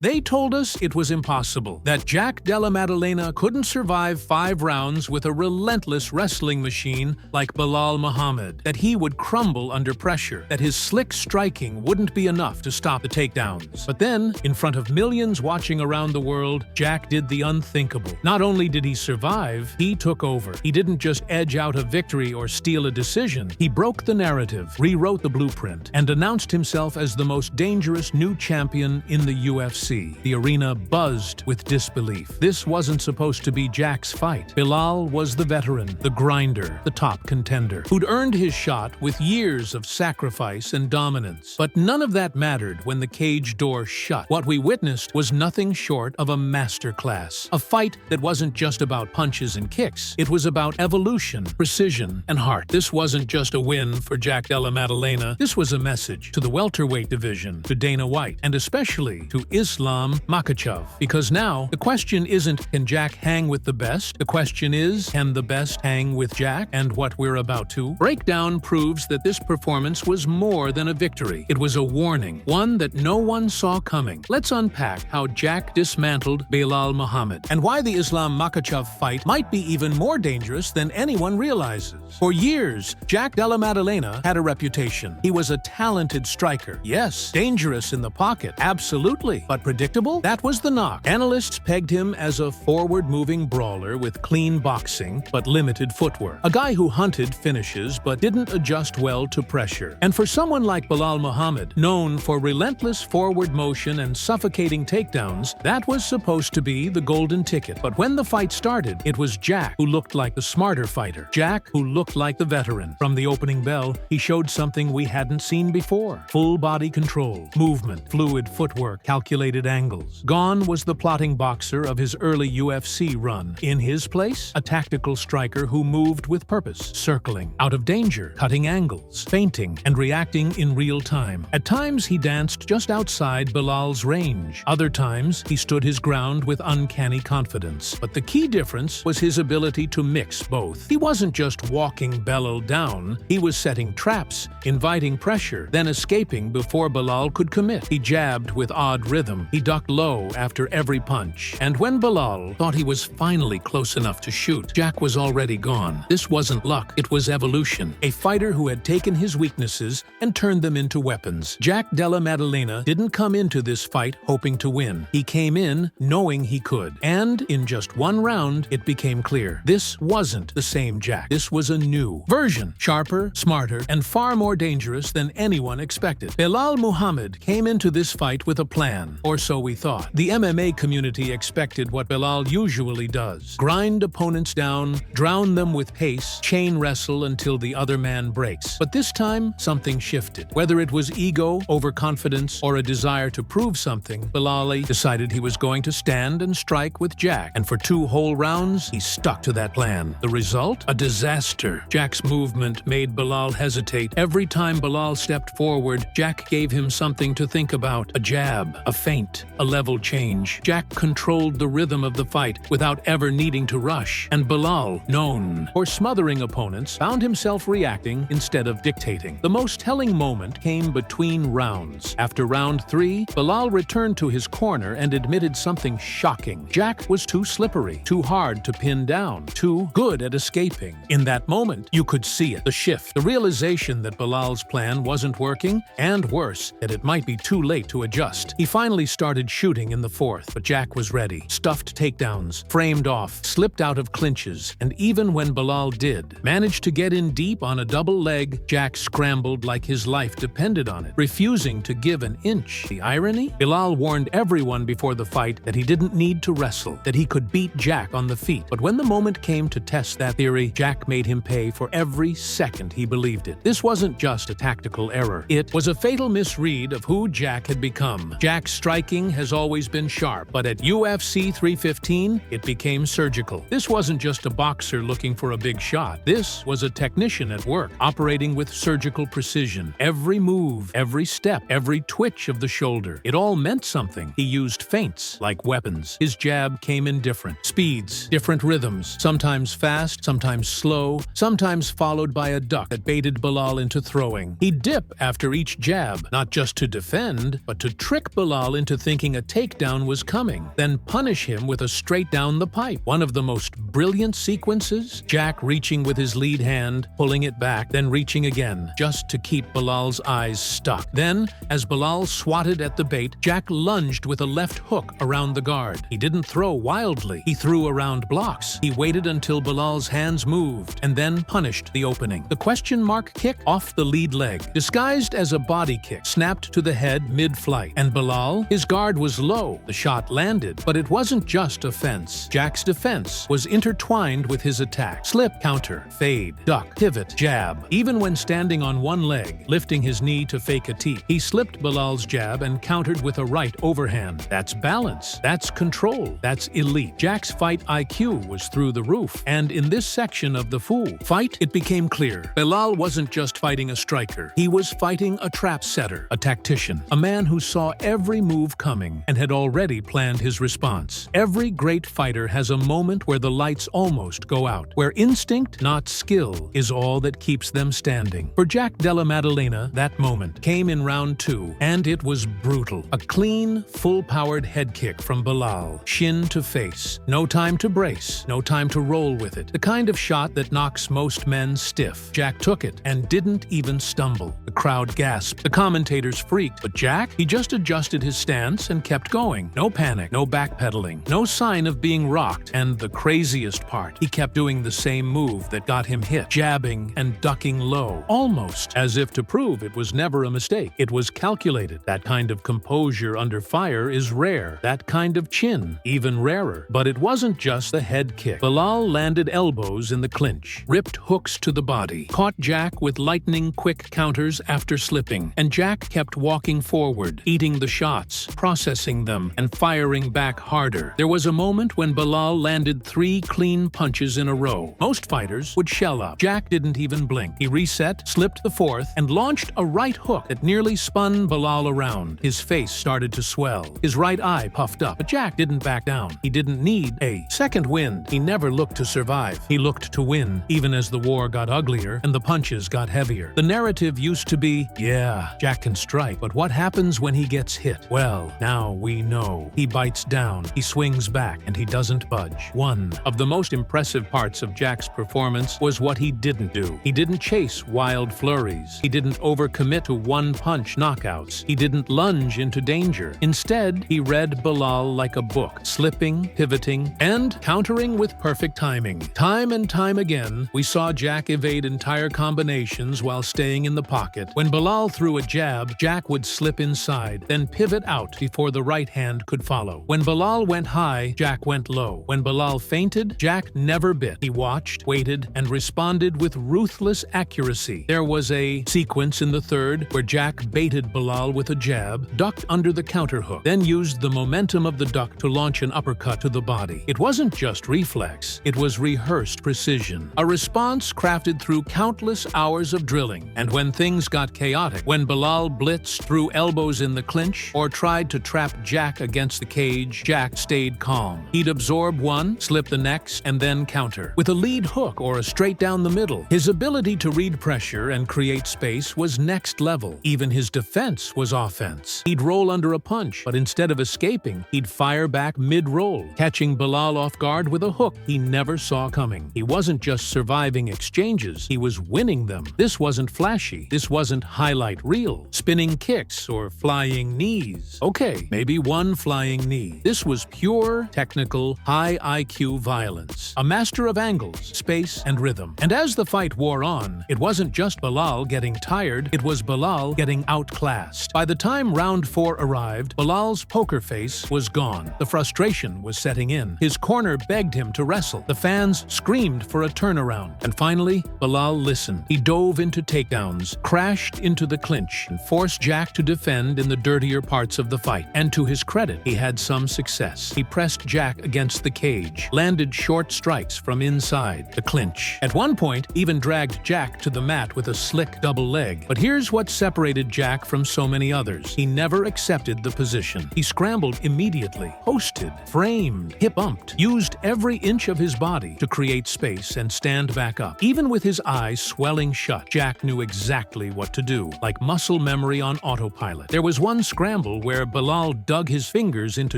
They told us it was impossible, that Jack Della Maddalena couldn't survive 5 rounds with a relentless wrestling machine like Belal Muhammad, that he would crumble under pressure, that his slick striking wouldn't be enough to stop the takedowns. But then, in front of millions watching around the world, Jack did the unthinkable. Not only did he survive, he took over. He didn't just edge out a victory or steal a decision. He broke the narrative, rewrote the blueprint, and announced himself as the most dangerous new champion in the UFC. The arena buzzed with disbelief. This wasn't supposed to be Jack's fight. Belal was the veteran, the grinder, the top contender, who'd earned his shot with years of sacrifice and dominance. But none of that mattered when the cage door shut. What we witnessed was nothing short of a masterclass. A fight that wasn't just about punches and kicks. It was about evolution, precision, and heart. This wasn't just a win for Jack Della Maddalena. This was a message to the welterweight division, to Dana White, and especially to Islam Makhachev. Because now, the question isn't, can Jack hang with the best? The question is, can the best hang with Jack? And what we're about to break down proves that this performance was more than a victory. It was a warning, one that no one saw coming. Let's unpack how Jack dismantled Belal Muhammad, and why the Islam Makhachev fight might be even more dangerous than anyone realizes. For years, Jack Della Maddalena had a reputation. He was a talented striker. Yes, dangerous in the pocket, absolutely, but predictable? That was the knock. Analysts pegged him as a forward-moving brawler with clean boxing but limited footwork. A guy who hunted finishes but didn't adjust well to pressure. And for someone like Belal Muhammad, known for relentless forward motion and suffocating takedowns, that was supposed to be the golden ticket. But when the fight started, it was Jack who looked like the smarter fighter. Jack who looked like the veteran. From the opening bell, he showed something we hadn't seen before. Full body control, movement, fluid footwork, calculated angles. Gone was the plotting boxer of his early UFC run. In his place, a tactical striker who moved with purpose, circling, out of danger, cutting angles, feinting, and reacting in real time. At times, he danced just outside Belal's range. Other times, he stood his ground with uncanny confidence. But the key difference was his ability to mix both. He wasn't just walking Belal down, he was setting traps, inviting pressure, then escaping before Belal could commit. He jabbed with odd rhythm. He ducked low after every punch. And when Belal thought he was finally close enough to shoot, Jack was already gone. This wasn't luck, it was evolution. A fighter who had taken his weaknesses and turned them into weapons. Jack Della Maddalena didn't come into this fight hoping to win. He came in knowing he could. And in just one round, it became clear. This wasn't the same Jack. This was a new version. Sharper, smarter, and far more dangerous than anyone expected. Belal Muhammad came into this fight with a plan, or so we thought. The MMA community expected what Belal usually does. Grind opponents down, drown them with pace, chain wrestle until the other man breaks. But this time, something shifted. Whether it was ego, overconfidence, or a desire to prove something, Belal decided he was going to stand and strike with Jack. And for 2 whole rounds, he stuck to that plan. The result? A disaster. Jack's movement made Belal hesitate. Every time Belal stepped forward, Jack gave him something to think about. A jab, a feint, a level change. Jack controlled the rhythm of the fight without ever needing to rush. And Belal, known for smothering opponents, found himself reacting instead of dictating. The most telling moment came between rounds. After round 3, Belal returned to his corner and admitted something shocking. Jack was too slippery, too hard to pin down, too good at escaping. In that moment, you could see it, the shift, the realization that Belal's plan wasn't working, and worse, that it might be too late to adjust. He finally started shooting in the 4th, but Jack was ready. Stuffed takedowns, framed off, slipped out of clinches, and even when Belal did, managed to get in deep on a double leg, Jack scrambled like his life depended on it, refusing to give an inch. The irony? Belal warned everyone before the fight that he didn't need to wrestle, that he could beat Jack on the feet. But when the moment came to test that theory, Jack made him pay for every second he believed it. This wasn't just a tactical error. It was a fatal misread of who Jack had become. Jack's striking has always been sharp, but at UFC 315, it became surgical. This wasn't just a boxer looking for a big shot. This was a technician at work, operating with surgical precision. Every move, every step, every twitch of the shoulder, it all meant something. He used feints like weapons. His jab came in different speeds, different rhythms, sometimes fast, sometimes slow, sometimes followed by a duck that baited Belal into throwing. He'd dip after each jab, not just to defend, but to trick Belal into into thinking a takedown was coming, then punish him with a straight down the pipe. One of the most brilliant sequences, Jack reaching with his lead hand, pulling it back, then reaching again, just to keep Belal's eyes stuck. Then, as Belal swatted at the bait, Jack lunged with a left hook around the guard. He didn't throw wildly, he threw around blocks. He waited until Belal's hands moved, and then punished the opening. The question mark kick off the lead leg, disguised as a body kick, snapped to the head mid-flight. And Belal, his guard was low. The shot landed, but it wasn't just offense. Jack's defense was intertwined with his attack. Slip, counter, fade, duck, pivot, jab. Even when standing on one leg, lifting his knee to fake a tee, he slipped Belal's jab and countered with a right overhand. That's balance. That's control. That's elite. Jack's fight IQ was through the roof. And in this section of the Fool fight, it became clear. Belal wasn't just fighting a striker. He was fighting a trap setter, a tactician, a man who saw every move coming and had already planned his response. Every great fighter has a moment where the lights almost go out, where instinct, not skill, is all that keeps them standing. For Jack Della Maddalena, that moment came in round 2, and it was brutal. A clean, full-powered head kick from Belal, shin to face. No time to brace, no time to roll with it. The kind of shot that knocks most men stiff. Jack took it and didn't even stumble. The crowd gasped. The commentators freaked. But Jack, he just adjusted his stance and kept going. No panic, no backpedaling, no sign of being rocked. And the craziest part, he kept doing the same move that got him hit, jabbing and ducking low, almost as if to prove it was never a mistake. It was calculated. That kind of composure under fire is rare. That kind of chin, even rarer. But it wasn't just the head kick. Belal landed elbows in the clinch, ripped hooks to the body, caught Jack with lightning-quick counters after slipping, and Jack kept walking forward, eating the shots, processing them, and firing back harder. There was a moment when Belal landed 3 clean punches in a row. Most fighters would shell up. Jack didn't even blink. He reset, slipped the 4th, and launched a right hook that nearly spun Belal around. His face started to swell. His right eye puffed up. But Jack didn't back down. He didn't need a second wind. He never looked to survive. He looked to win, even as the war got uglier and the punches got heavier. The narrative used to be, yeah, Jack can strike, but what happens when he gets hit? Well, now we know. He bites down, he swings back, and he doesn't budge. One of the most impressive parts of Jack's performance was what he didn't do. He didn't chase wild flurries. He didn't overcommit to one-punch knockouts. He didn't lunge into danger. Instead, he read Belal like a book, slipping, pivoting, and countering with perfect timing. Time and time again, we saw Jack evade entire combinations while staying in the pocket. When Belal threw a jab, Jack would slip inside, then pivot out before the right hand could follow. When Belal went high, Jack went low. When Belal feinted, Jack never bit. He watched, waited, and responded with ruthless accuracy. There was a sequence in the 3rd where Jack baited Belal with a jab, ducked under the counterhook, then used the momentum of the duck to launch an uppercut to the body. It wasn't just reflex, it was rehearsed precision. A response crafted through countless hours of drilling. And when things got chaotic, when Belal blitzed, threw elbows in the clinch, or tried to trap Jack against the cage, Jack stayed calm. He'd absorb one, slip the next, and then counter. With a lead hook or a straight down the middle, his ability to read pressure and create space was next level. Even his defense was offense. He'd roll under a punch, but instead of escaping, he'd fire back mid-roll, catching Belal off guard with a hook he never saw coming. He wasn't just surviving exchanges, he was winning them. This wasn't flashy. This wasn't highlight reel, spinning kicks or flying knees. Okay, maybe one flying knee. This was pure, technical, high IQ violence. A master of angles, space, and rhythm. And as the fight wore on, it wasn't just Belal getting tired, it was Belal getting outclassed. By the time round 4 arrived, Belal's poker face was gone. The frustration was setting in. His corner begged him to wrestle. The fans screamed for a turnaround. And finally, Belal listened. He dove into takedowns, crashed into the clinch, and forced Jack to defend in the dirtier parts of the fight. And to his credit, he had some success. He pressed Jack against the cage, landed short strikes from inside the clinch. At one point, even dragged Jack to the mat with a slick double leg. But here's what separated Jack from so many others. He never accepted the position. He scrambled immediately, posted, framed, hip-bumped, used every inch of his body to create space and stand back up. Even with his eyes swelling shut, Jack knew exactly what to do, like muscle memory on autopilot. There was one scramble where where Belal dug his fingers into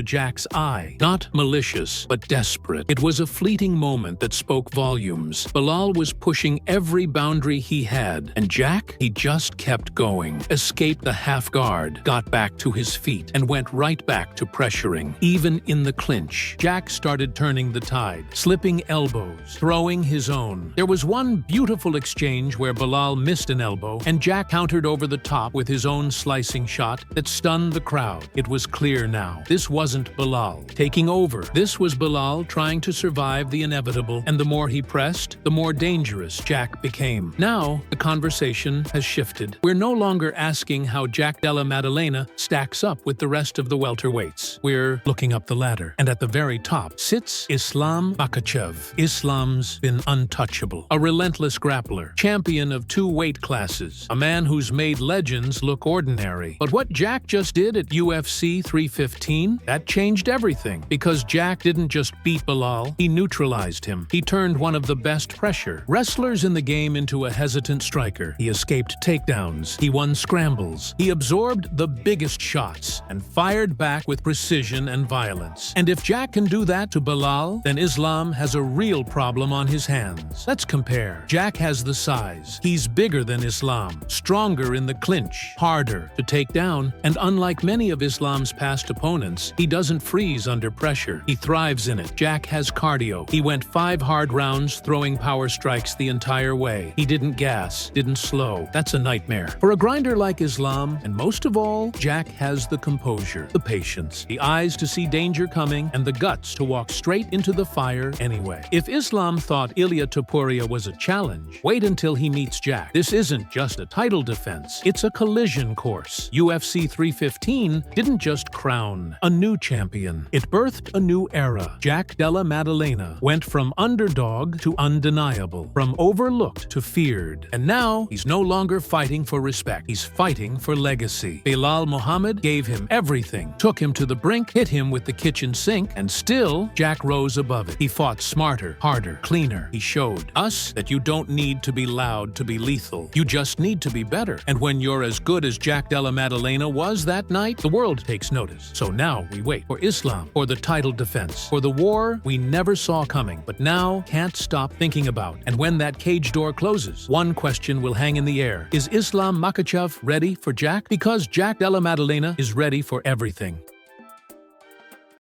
Jack's eye. Not malicious, but desperate. It was a fleeting moment that spoke volumes. Belal was pushing every boundary he had, and Jack, he just kept going. Escaped the half guard, got back to his feet, and went right back to pressuring. Even in the clinch, Jack started turning the tide, slipping elbows, throwing his own. There was one beautiful exchange where Belal missed an elbow, and Jack countered over the top with his own slicing shot that stunned the crowd. It was clear now. This wasn't Belal taking over. This was Belal trying to survive the inevitable, and the more he pressed, the more dangerous Jack became. Now, the conversation has shifted. We're no longer asking how Jack Della Maddalena stacks up with the rest of the welterweights. We're looking up the ladder, and at the very top sits Islam Makhachev. Islam's been untouchable, a relentless grappler, champion of 2 weight classes, a man who's made legends look ordinary. But what Jack just did at UFC 315, that changed everything, because Jack didn't just beat Belal, he neutralized him. He turned one of the best pressure wrestlers in the game into a hesitant striker. He escaped takedowns, he won scrambles, he absorbed the biggest shots, and fired back with precision and violence. And if Jack can do that to Belal, then Islam has a real problem on his hands. Let's compare. Jack has the size. He's bigger than Islam, stronger in the clinch, harder to take down, and unlike many of Islam's past opponents, he doesn't freeze under pressure. He thrives in it. Jack has cardio. He went 5 hard rounds throwing power strikes the entire way. He didn't gas, didn't slow. That's a nightmare for a grinder like Islam, and most of all, Jack has the composure, the patience, the eyes to see danger coming, and the guts to walk straight into the fire anyway. If Islam thought Ilia Topuria was a challenge, wait until he meets Jack. This isn't just a title defense, it's a collision course. UFC 315 didn't just crown a new champion, it birthed a new era. Jack Della Maddalena went from underdog to undeniable, from overlooked to feared, and now he's no longer fighting for respect, he's fighting for legacy. Belal Muhammad gave him everything, took him to the brink, hit him with the kitchen sink, and still Jack rose above it. He fought smarter, harder, cleaner. He showed us that you don't need to be loud to be lethal. You just need to be better. And when you're as good as Jack Della Maddalena was that night, the world takes notice. So now we wait for Islam, for the title defense, for the war we never saw coming, but now can't stop thinking about. And when that cage door closes, one question will hang in the air. Is Islam Makhachev ready for Jack? Because Jack Della Maddalena is ready for everything.